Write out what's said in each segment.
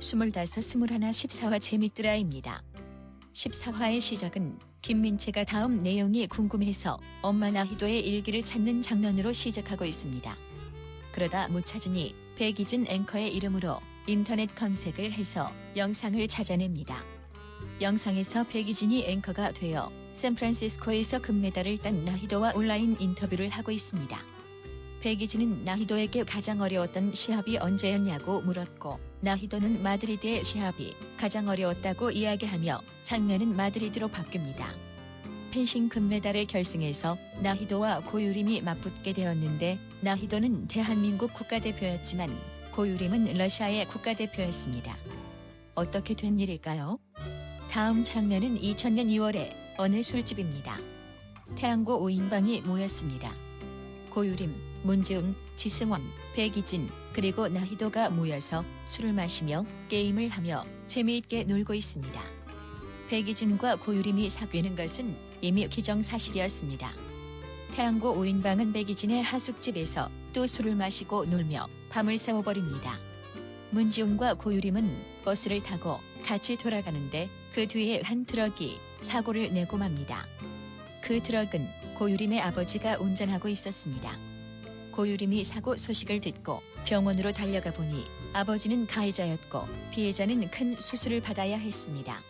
25, 21, 14화 재밌더라입니다. 14화의 시작은 김민채가 다음 내용이 궁금해서 엄마 나희도의 일기를 찾는 장면으로 시작하고 있습니다. 그러다 못 찾으니 백이진 앵커의 이름으로 인터넷 검색을 해서 영상을 찾아냅니다. 영상에서 백이진이 앵커가 되어 샌프란시스코에서 금메달을 딴 나희도와 온라인 인터뷰를 하고 있습니다. 백이진은 나희도에게 가장 어려웠던 시합이 언제였냐고 물었고 나희도는 마드리드의 시합이 가장 어려웠다고 이야기하며 장면은 마드리드로 바뀝니다. 펜싱 금메달의 결승에서 나희도와 고유림이 맞붙게 되었는데 나희도는 대한민국 국가대표였지만 고유림은 러시아의 국가대표였습니다. 어떻게 된 일일까요? 다음 장면은 2000년 2월에 어느 술집입니다. 태양고 5인방이 모였습니다. 고유림, 문지웅, 지승원, 백이진, 그리고 나희도가 모여서 술을 마시며 게임을 하며 재미있게 놀고 있습니다. 백이진과 고유림이 사귀는 것은 이미 기정사실이었습니다. 태양고 5인방은 백이진의 하숙집에서 또 술을 마시고 놀며 밤을 새워버립니다. 문지웅과 고유림은 버스를 타고 같이 돌아가는데 그 뒤에 한 트럭이 사고를 내고 맙니다. 그 트럭은 고유림의 아버지가 운전하고 있었습니다. 고유림이 사고 소식을 듣고 병원으로 달려가 보니 아버지는 가해자였고 피해자는 큰 수술을 받아야 했습니다.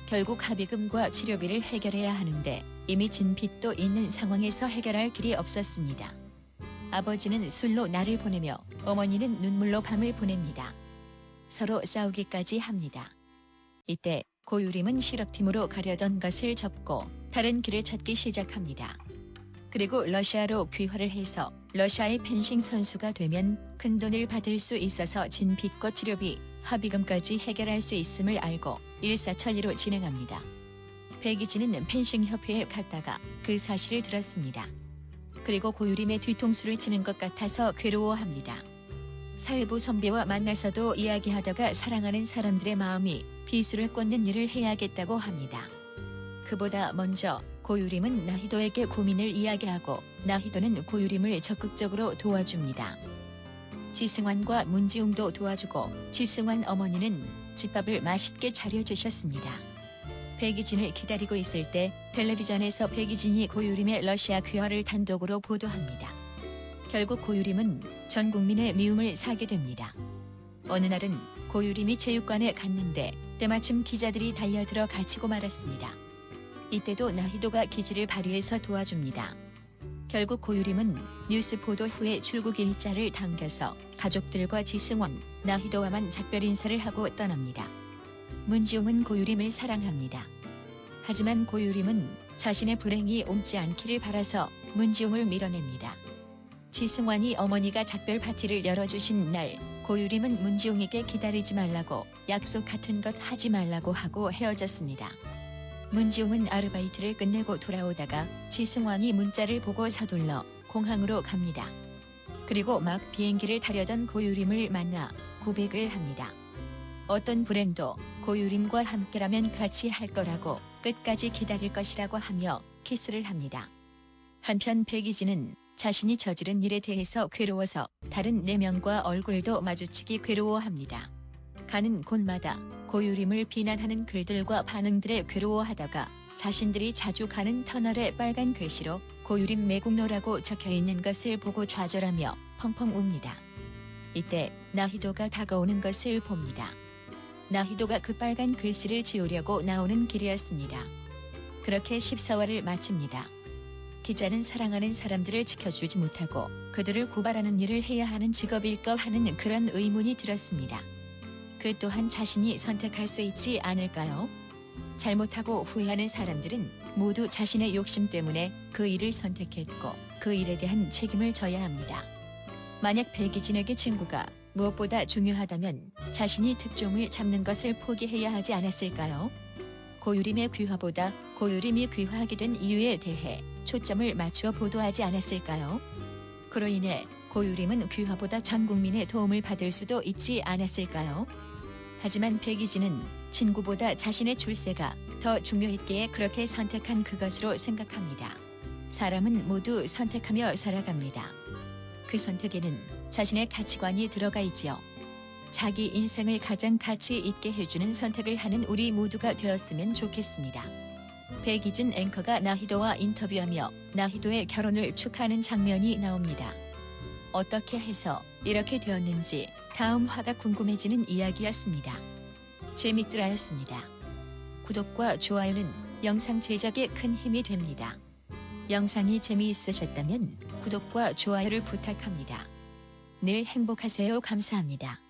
결국 합의금과 치료비를 해결해야 하는데 이미 진 빚도 있는 상황에서 해결할 길이 없었습니다. 아버지는 술로 날을 보내며 어머니는 눈물로 밤을 보냅니다. 서로 싸우기까지 합니다. 이때 고유림은 실업팀으로 가려던 것을 접고 다른 길을 찾기 시작합니다. 그리고 러시아로 귀화를 해서 러시아의 펜싱 선수가 되면 큰 돈을 받을 수 있어서 진 빚과 치료비, 합의금까지 해결할 수 있음을 알고 일사천리로 진행합니다. 백이진은 펜싱 협회에 갔다가 그 사실을 들었습니다. 그리고 고유림의 뒤통수를 치는 것 같아서 괴로워합니다. 사회부 선배와 만나서도 이야기하다가 사랑하는 사람들의 마음이 비수를 꽂는 일을 해야겠다고 합니다. 그보다 먼저 고유림은 나희도에게 고민을 이야기하고 나희도는 고유림을 적극적으로 도와줍니다. 지승환과 문지웅도 도와주고 지승환 어머니는 집밥을 맛있게 차려주셨습니다. 백이진을 기다리고 있을 때 텔레비전에서 백이진이 고유림의 러시아 귀화를 단독으로 보도합니다. 결국 고유림은 전 국민의 미움을 사게 됩니다. 어느 날은 고유림이 체육관에 갔는데 때마침 기자들이 달려들어 갇히고 말았습니다. 이때도 나희도가 기지를 발휘해서 도와줍니다. 결국 고유림은 뉴스 보도 후에 출국 일자를 당겨서 가족들과 지승원, 나희도와만 작별 인사를 하고 떠납니다. 문지웅은 고유림을 사랑합니다. 하지만 고유림은 자신의 불행이 옮지 않기를 바라서 문지웅을 밀어냅니다. 지승환이 어머니가 작별 파티를 열어주신 날 고유림은 문지웅에게 기다리지 말라고 약속 같은 것 하지 말라고 하고 헤어졌습니다. 문지웅은 아르바이트를 끝내고 돌아오다가 지승환이 문자를 보고 서둘러 공항으로 갑니다. 그리고 막 비행기를 타려던 고유림을 만나 고백을 합니다. 어떤 불행도 고유림과 함께라면 같이 할 거라고 끝까지 기다릴 것이라고 하며 키스를 합니다. 한편 백이진은 자신이 저지른 일에 대해서 괴로워서 다른 4명과 얼굴도 마주치기 괴로워합니다. 가는 곳마다 고유림을 비난하는 글들과 반응들에 괴로워하다가 자신들이 자주 가는 터널에 빨간 글씨로 고유림 매국노라고 적혀있는 것을 보고 좌절하며 펑펑 웁니다. 이때 나희도가 다가오는 것을 봅니다. 나희도가 그 빨간 글씨를 지우려고 나오는 길이었습니다. 그렇게 14화를 마칩니다. 기자는 사랑하는 사람들을 지켜주지 못하고 그들을 고발하는 일을 해야 하는 직업일까 하는 그런 의문이 들었습니다. 그 또한 자신이 선택할 수 있지 않을까요? 잘못하고 후회하는 사람들은 모두 자신의 욕심 때문에 그 일을 선택했고 그 일에 대한 책임을 져야 합니다. 만약 백이진에게 친구가 무엇보다 중요하다면 자신이 특종을 잡는 것을 포기해야 하지 않았을까요? 고유림의 귀화보다 고유림이 귀화하게 된 이유에 대해 초점을 맞추어 보도하지 않았을까요? 그로 인해 고유림은 귀화보다 전 국민의 도움을 받을 수도 있지 않았을까요? 하지만 백이진은 친구보다 자신의 출세가 더 중요했기에 그렇게 선택한 그것으로 생각합니다. 사람은 모두 선택하며 살아갑니다. 그 선택에는 자신의 가치관이 들어가 있지요. 자기 인생을 가장 가치 있게 해주는 선택을 하는 우리 모두가 되었으면 좋겠습니다. 백이진 앵커가 나희도와 인터뷰하며 나희도의 결혼을 축하하는 장면이 나옵니다. 어떻게 해서 이렇게 되었는지 다음 화가 궁금해지는 이야기였습니다. 재밌더라였습니다. 구독과 좋아요는 영상 제작에 큰 힘이 됩니다. 영상이 재미있으셨다면 구독과 좋아요를 부탁합니다. 늘 행복하세요. 감사합니다.